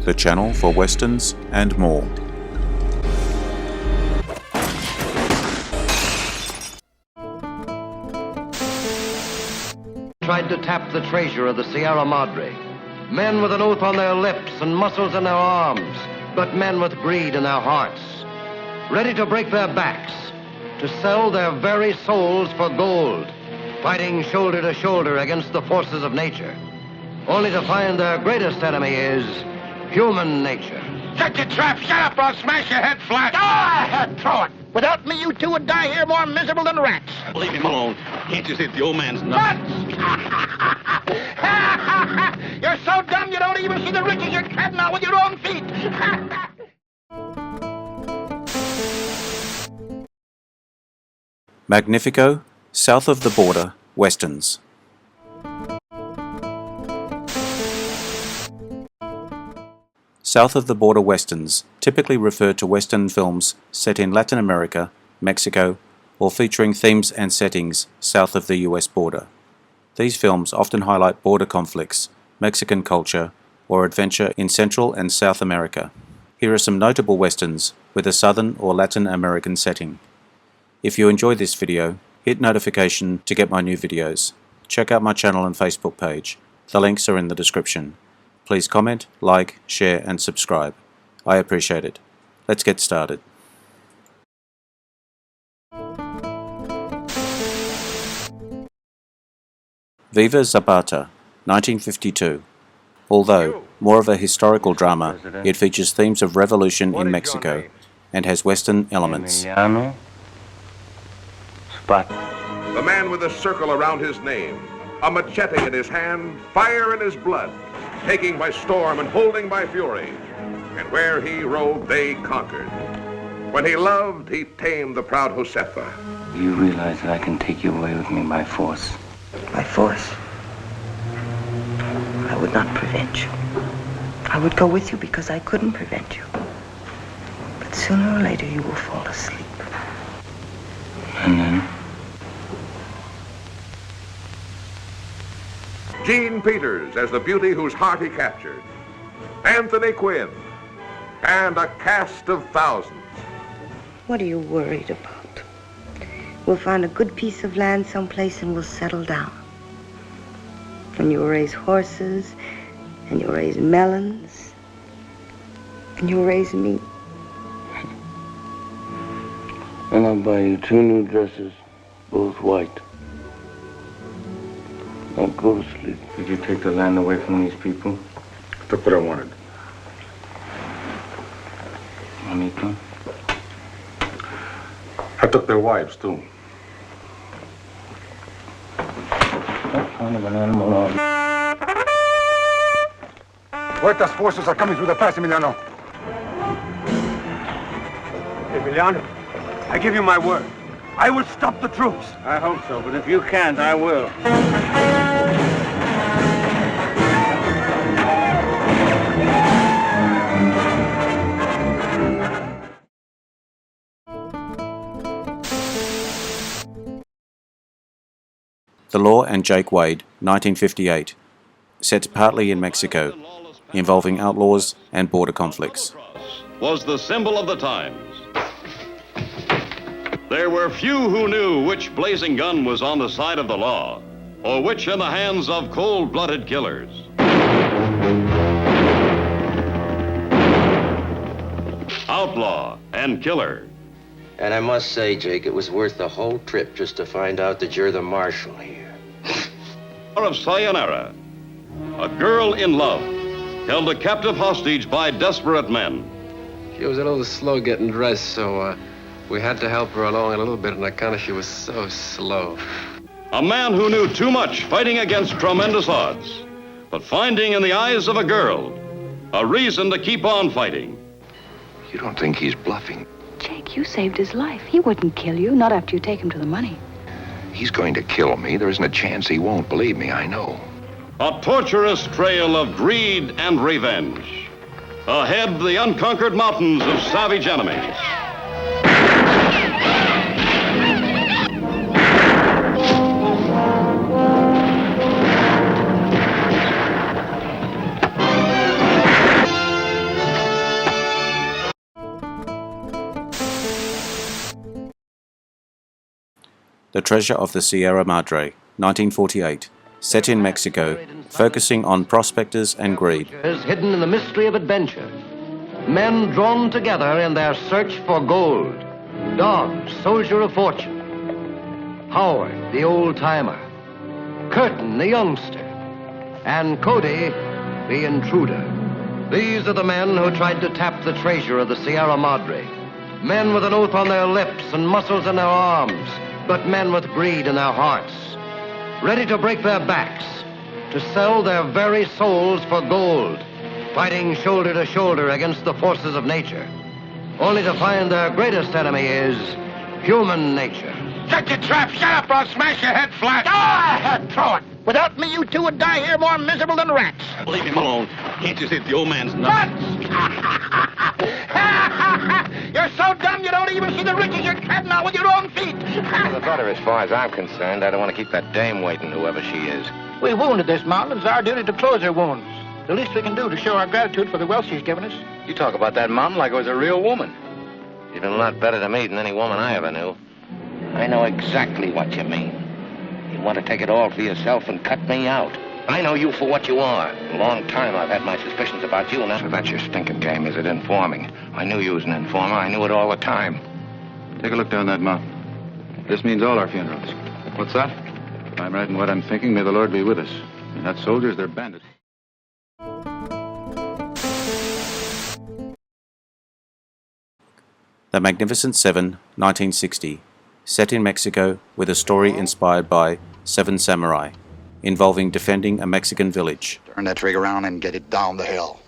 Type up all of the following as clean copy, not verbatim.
the channel for westerns and more. Tried to tap the treasure of the Sierra Madre. Men with an oath on their lips and muscles in their arms, but men with greed in their hearts, ready to break their backs, to sell their very souls for gold, fighting shoulder to shoulder against the forces of nature, only to find their greatest enemy is human nature. Shut your trap! Shut up or I'll smash your head flat! Go ahead, throw it! Without me, you two would die here more miserable than rats. Leave him alone. Can't you see the old man's nuts? You're so dumb you don't even see the riches you're treading on with your own feet. Magnifico, south of the border, westerns. South of the border westerns typically refer to western films set in Latin America, Mexico, or featuring themes and settings south of the US border. These films often highlight border conflicts, Mexican culture, or adventure in Central and South America. Here are some notable westerns with a Southern or Latin American setting. If you enjoy this video, hit notification to get my new videos. Check out my channel and Facebook page. The links are in the description. Please comment, like, share and subscribe. I appreciate it. Let's get started. Viva Zapata, 1952. Although more of a historical drama, it features themes of revolution in Mexico and has Western elements. The man with a circle around his name, a machete in his hand, fire in his blood, taking by storm and holding by fury. And where he rode, they conquered. When he loved, he tamed the proud Josefa. Do you realize that I can take you away with me by force? By force? I would not prevent you. I would go with you because I couldn't prevent you. But sooner or later you will fall asleep. And then? Jean Peters as the beauty whose heart he captured. Anthony Quinn. And a cast of thousands. What are you worried about? We'll find a good piece of land someplace and we'll settle down. And you'll raise horses, and you'll raise melons, and you'll raise meat. And I'll buy you 2 new dresses, both white. Now go to sleep. Did you take the land away from these people? I took what I wanted. Juanito? I took their wives, too. What kind of an animal are you? Huerta's forces are coming through the pass, Emiliano. Emiliano, I give you my word. I will stop the troops. I hope so, but if you can't, I will. The Law and Jake Wade, 1958. Set partly in Mexico, involving outlaws and border conflicts. Was the symbol of the times. There were few who knew which blazing gun was on the side of the law, or which in the hands of cold-blooded killers. Outlaw and killer. And I must say, Jake, it was worth the whole trip just to find out that you're the marshal here. Of Sayonara, a girl in love, held a captive hostage by desperate men. She was a little slow getting dressed, so we had to help her along a little bit on account of she was so slow. A man who knew too much fighting against tremendous odds, but finding in the eyes of a girl a reason to keep on fighting. You don't think he's bluffing? Jake, you saved his life. He wouldn't kill you, not after you take him to the money. He's going to kill me. There isn't a chance he won't. Believe me, I know. A torturous trail of greed and revenge. Ahead, the unconquered mountains of savage enemies. The Treasure of the Sierra Madre, 1948, set in Mexico, focusing on prospectors and greed. Is hidden in the mystery of adventure. Men drawn together in their search for gold. Don, soldier of fortune. Howard, the old-timer. Curtin, the youngster. And Cody, the intruder. These are the men who tried to tap the treasure of the Sierra Madre. Men with an oath on their lips and muscles in their arms, but men with greed in their hearts. Ready to break their backs, to sell their very souls for gold, fighting shoulder to shoulder against the forces of nature, only to find their greatest enemy is human nature. Shut your trap! Shut up or I'll smash your head flat! Throw it! Without me, you two would die here more miserable than rats. Leave him alone. Can't you see the old man's nuts? You're so dumb you don't even see the riches you're treading on with your own feet. The better, as far as I'm concerned. I don't want to keep that dame waiting, whoever she is. We wounded this mountain. It's our duty to close her wounds. The least we can do to show our gratitude for the wealth she's given us. You talk about that mountain like it was a real woman. You've been a lot better to me than any woman I ever knew. I know exactly what you mean. You want to take it all for yourself and cut me out. I know you for what you are. A long time I've had my suspicions about you, and so that's your stinking game, is it? Informing. I knew you was an informer. I knew it all the time. Take a look down that mountain. This means all our funerals. What's that? If I'm right in what I'm thinking, may the Lord be with us. They're not soldiers, they're bandits. The Magnificent Seven, 1960, set in Mexico with a story inspired by Seven Samurai, involving defending a Mexican village. Turn that rig around and get it down the hill.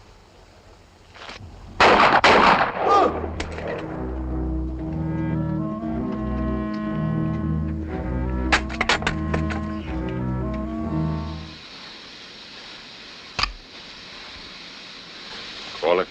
Call it.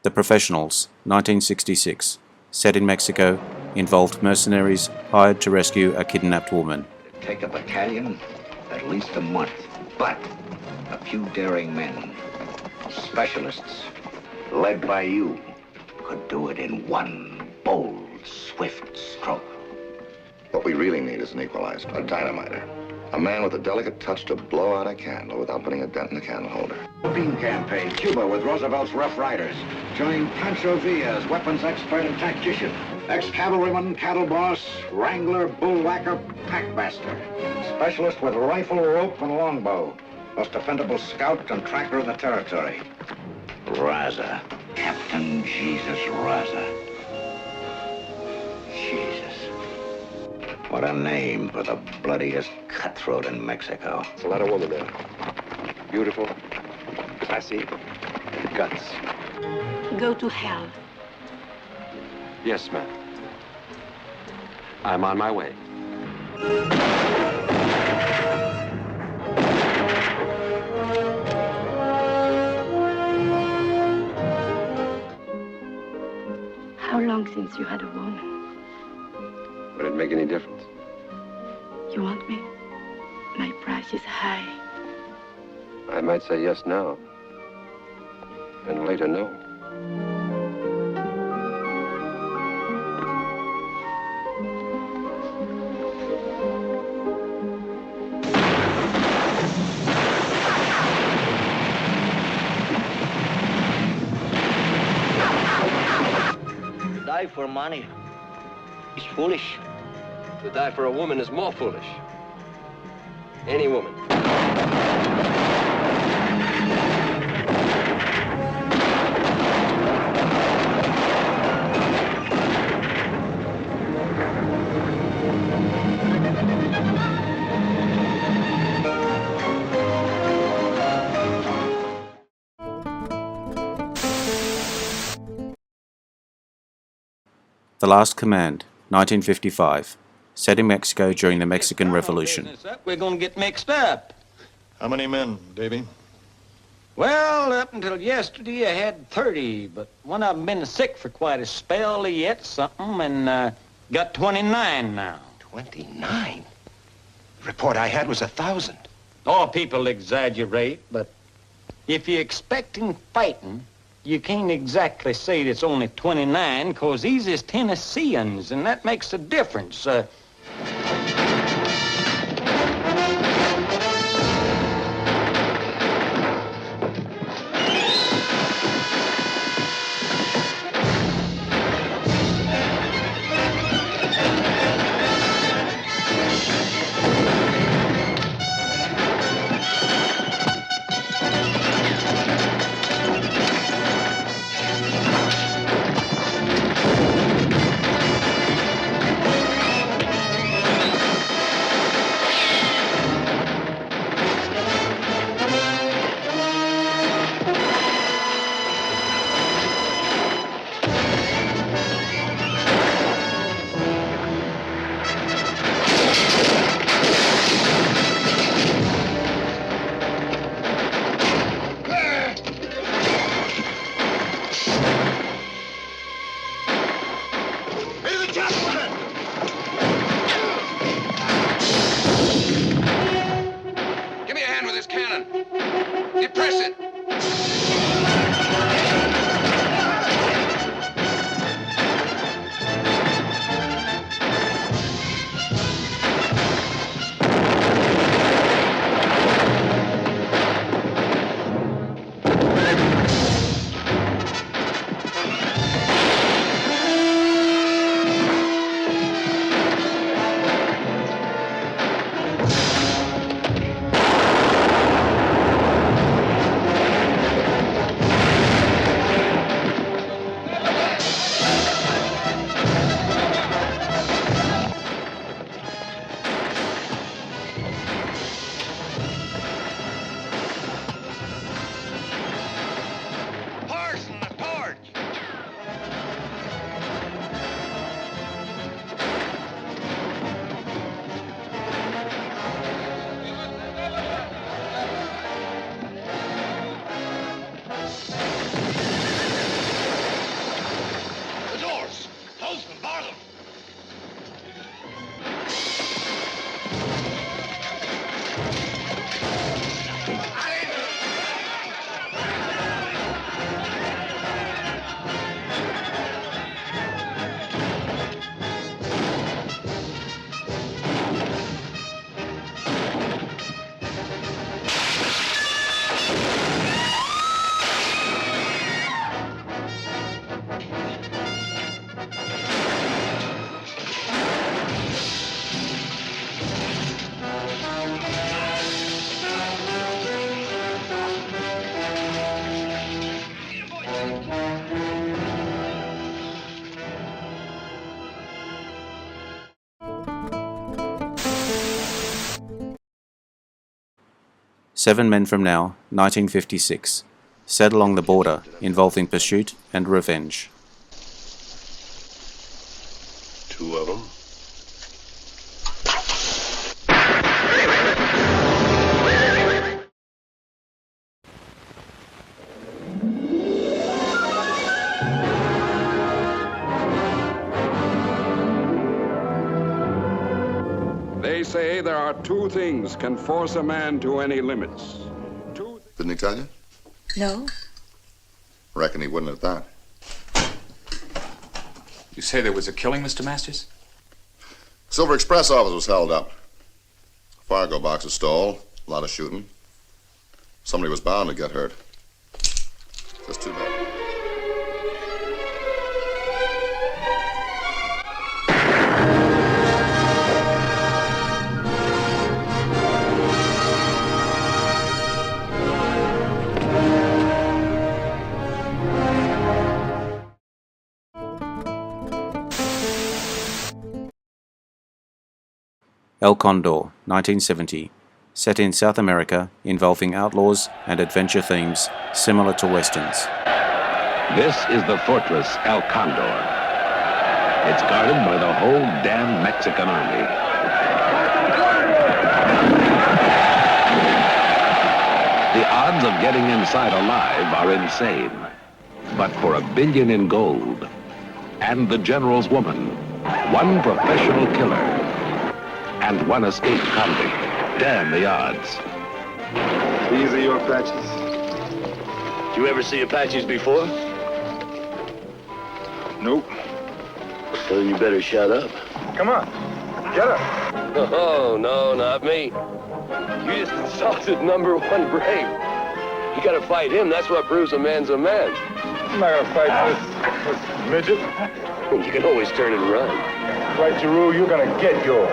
The Professionals, 1966, set in Mexico, involved mercenaries hired to rescue a kidnapped woman. Take a battalion, at least a month, but a few daring men, specialists, led by you, could do it in one bold, swift stroke. What we really need is an equalizer, a dynamiter. A man with a delicate touch to blow out a candle without putting a dent in the candle holder. Bean campaign, Cuba with Roosevelt's Rough Riders. Join Pancho Villa's weapons expert and tactician. Ex-cavalryman, cattle boss, wrangler, bullwhacker, packmaster. Specialist with rifle, rope, and longbow. Most dependable scout and tracker in the territory. Raza. Captain Jesus Raza. Jesus. What a name for the bloodiest cutthroat in Mexico. It's a lot of woman there. Beautiful, classy, guts. Go to hell. Yes, ma'am. I'm on my way. How long since you had a woman? Would it make any difference? You want me? My price is high. I might say yes now, and later no. Die for money is foolish. To die for a woman is more foolish. Any woman. The Last Command, 1955, set in Mexico during the Mexican Revolution. We're going to get mixed up. How many men, Davy? Well, up until yesterday, I had 30, but one of them been sick for quite a spell. He ate something and got 29 now. 29? The report I had was 1,000. Oh, people exaggerate, but if you're expecting fighting, you can't exactly say it's only 29, because these is Tennesseans, and that makes a difference. Give me a hand with this cannon. Depress it. Seven Men From Now, 1956. Set along the border, involving pursuit and revenge. Two of them. They say there are two things can force a man to any limits. Didn't he tell you? No. Reckon he wouldn't at that. You say there was a killing, Mr. Masters? Silver Express office was held up. Fargo box was stole. A lot of shooting. Somebody was bound to get hurt. Just too bad. El Condor, 1970. Set in South America, involving outlaws and adventure themes similar to westerns. This is the fortress El Condor. It's guarded by the whole damn Mexican army. The odds of getting inside alive are insane. But for $1 billion in gold, and the general's woman, one professional killer, and one escaped convict, damn the odds. These are your Apaches. Did you ever see Apaches before? Nope. Well, you better shut up. Come on, get up. Oh, no, not me. You just insulted #1 brave. You gotta fight him. That's what proves a man's a man. I'm not gonna fight this midget. You can always turn and run. Fight your rule, you're gonna get yours.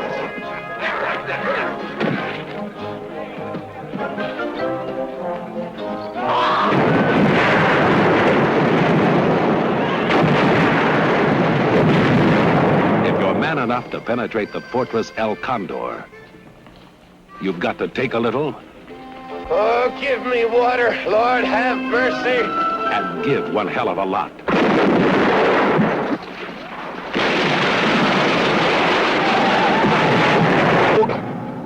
If you're man enough to penetrate the fortress El Condor, you've got to take a little Oh, give me water, Lord, have mercy. and give one hell of a lot.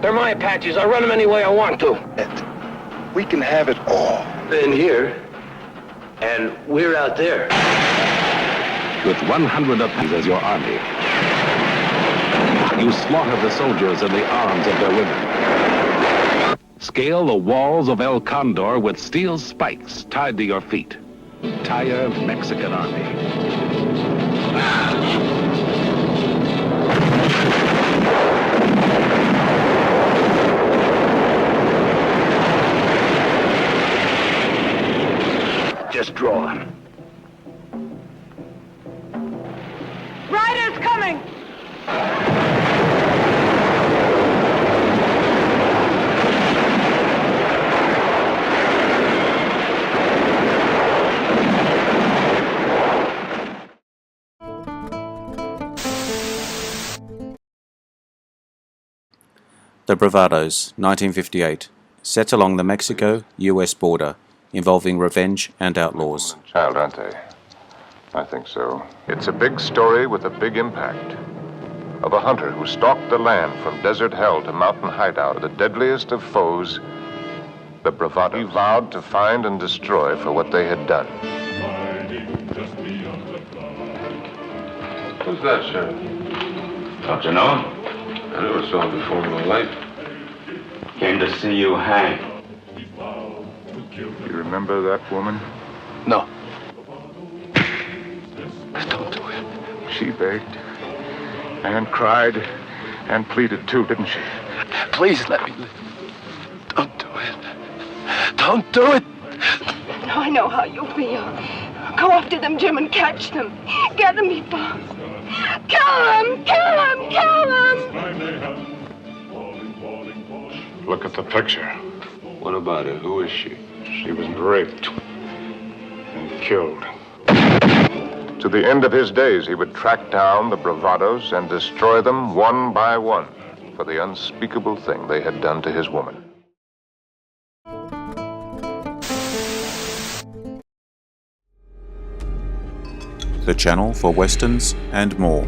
They're my Apaches. I run them any way I want to. We can have it all. In here, and we're out there. With 100 Apaches as your army, you slaughter the soldiers in the arms of their women. Scale the walls of El Condor with steel spikes tied to your feet. Entire Mexican army. Just draw him. Riders coming! The Bravados, 1958, set along the Mexico-US border, involving revenge and outlaws. Child, aren't they? I think so. It's a big story with a big impact. Of a hunter who stalked the land from desert hell to mountain hideout, the deadliest of foes, the Bravados. He vowed to find and destroy for what they had done. Who's that, Sheriff? Don't you know him? I never saw him before in my life. Came to see you hang. You remember that woman? No. Don't do it. She begged and cried and pleaded too, didn't she? Please let me live. Don't do it. Don't do it. I know how you feel. Go after them, Jim, and catch them. Get them before. Kill them! Kill them! Kill them! Look at the picture. What about her? Who is she? She was raped and killed. To the end of his days, he would track down the Bravados and destroy them one by one for the unspeakable thing they had done to his woman. The channel for westerns and more.